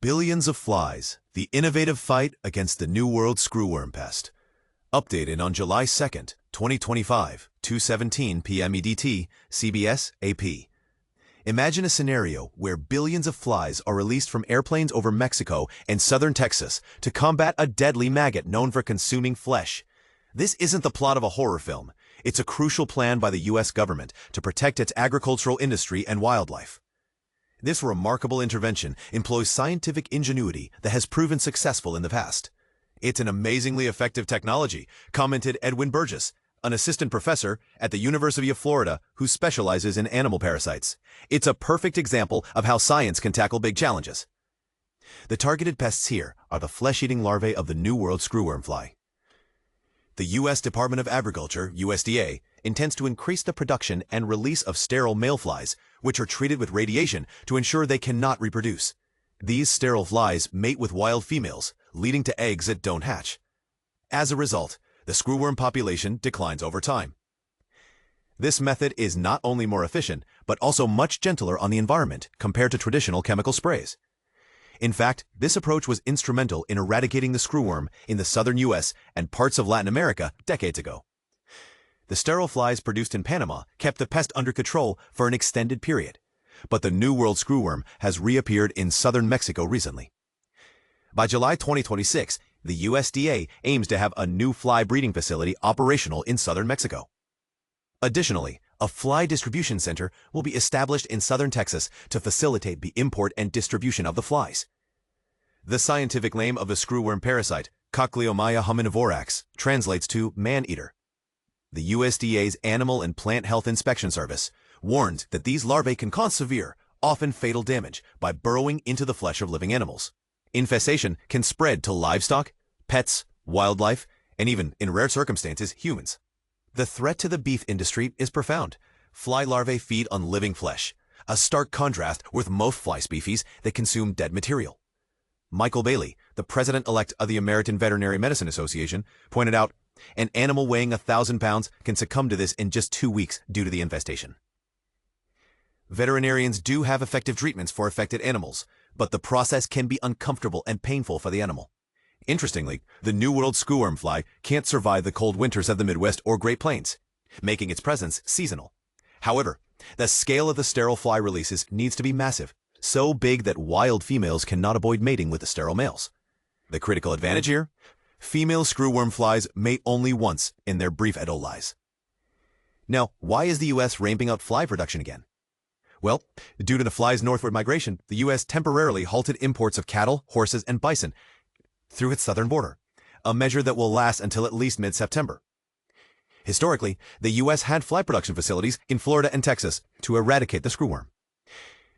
Billions of flies, the innovative fight against the New World Screwworm pest. Updated on July 2nd, 2025, 2:17 p.m. EDT, CBS, AP. Imagine a scenario where billions of flies are released from airplanes over Mexico and southern Texas to combat a deadly maggot known for consuming flesh. This isn't the plot of a horror film. It's a crucial plan by the U.S. government to protect its agricultural industry and wildlife. This remarkable intervention employs scientific ingenuity that has proven successful in the past. It's an amazingly effective technology, commented Edwin Burgess, an assistant professor at the University of Florida who specializes in animal parasites. It's a perfect example of how science can tackle big challenges. The targeted pests here are the flesh-eating larvae of the New World Screwworm fly. The U.S. Department of Agriculture, USDA, intends to increase the production and release of sterile male flies, which are treated with radiation to ensure they cannot reproduce. These sterile flies mate with wild females, leading to eggs that don't hatch. As a result, the screwworm population declines over time. This method is not only more efficient, but also much gentler on the environment compared to traditional chemical sprays. In fact, this approach was instrumental in eradicating the screwworm in the southern U.S. and parts of Latin America decades ago. The sterile flies produced in Panama kept the pest under control for an extended period, but the New World Screwworm has reappeared in southern Mexico recently. By July 2026, the USDA aims to have a new fly breeding facility operational in southern Mexico. Additionally, a fly distribution center will be established in southern Texas to facilitate the import and distribution of the flies. The scientific name of the screwworm parasite, Cochleomya hominivorax, translates to man-eater. The USDA's Animal and Plant Health Inspection Service warns that these larvae can cause severe, often fatal damage by burrowing into the flesh of living animals. Infestation can spread to livestock, pets, wildlife, and even, in rare circumstances, humans. The threat to the beef industry is profound. Fly larvae feed on living flesh, a stark contrast with most fly species that consume dead material. Michael Bailey, the president-elect of the American Veterinary Medicine Association, pointed out, an animal weighing 1,000 pounds can succumb to this in just 2 weeks due to the infestation. Veterinarians do have effective treatments for affected animals, but the process can be uncomfortable and painful for the animal. Interestingly, the New World Screwworm fly can't survive the cold winters of the Midwest or Great Plains, making its presence seasonal. However, the scale of the sterile fly releases needs to be massive, so big that wild females cannot avoid mating with the sterile males. The critical advantage here? Female screwworm flies mate only once in their brief adult lives. Now, why is the U.S. ramping up fly production again? Well, due to the fly's northward migration, the U.S. temporarily halted imports of cattle, horses, and bison through its southern border, a measure that will last until at least mid-September. Historically, the U.S. had fly production facilities in Florida and Texas to eradicate the screwworm.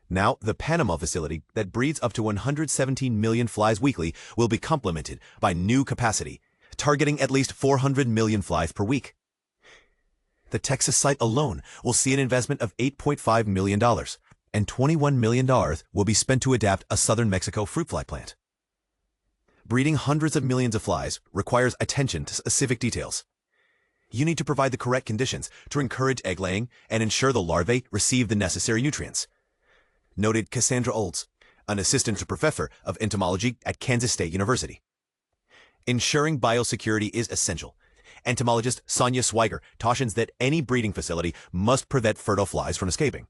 Now, the Panama facility that breeds up to 117 million flies weekly will be complemented by new capacity, targeting at least 400 million flies per week. The Texas site alone will see an investment of $8.5 million, and $21 million will be spent to adapt a southern Mexico fruit fly plant. Breeding hundreds of millions of flies requires attention to specific details. You need to provide the correct conditions to encourage egg laying and ensure the larvae receive the necessary nutrients, noted Cassandra Olds, an assistant professor of entomology at Kansas State University. Ensuring biosecurity is essential. Entomologist Sonia Swiger cautions that any breeding facility must prevent fertile flies from escaping.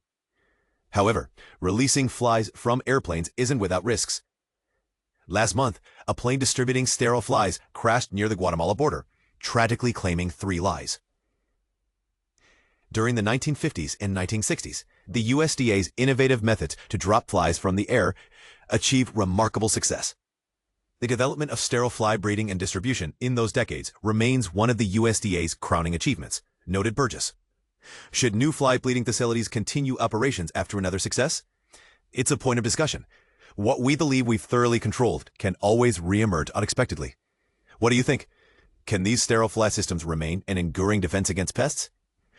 However, releasing flies from airplanes isn't without risks. Last month, a plane distributing sterile flies crashed near the Guatemala border, tragically claiming 3 lives. During the 1950s and 1960s, the USDA's innovative methods to drop flies from the air achieved remarkable success. The development of sterile fly breeding and distribution in those decades remains one of the USDA's crowning achievements, noted Burgess. Should new fly breeding facilities continue operations after another success? It's a point of discussion. What we believe we've thoroughly controlled can always re-emerge unexpectedly. What do you think? Can these sterile fly systems remain an enduring defense against pests?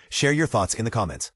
Share your thoughts in the comments.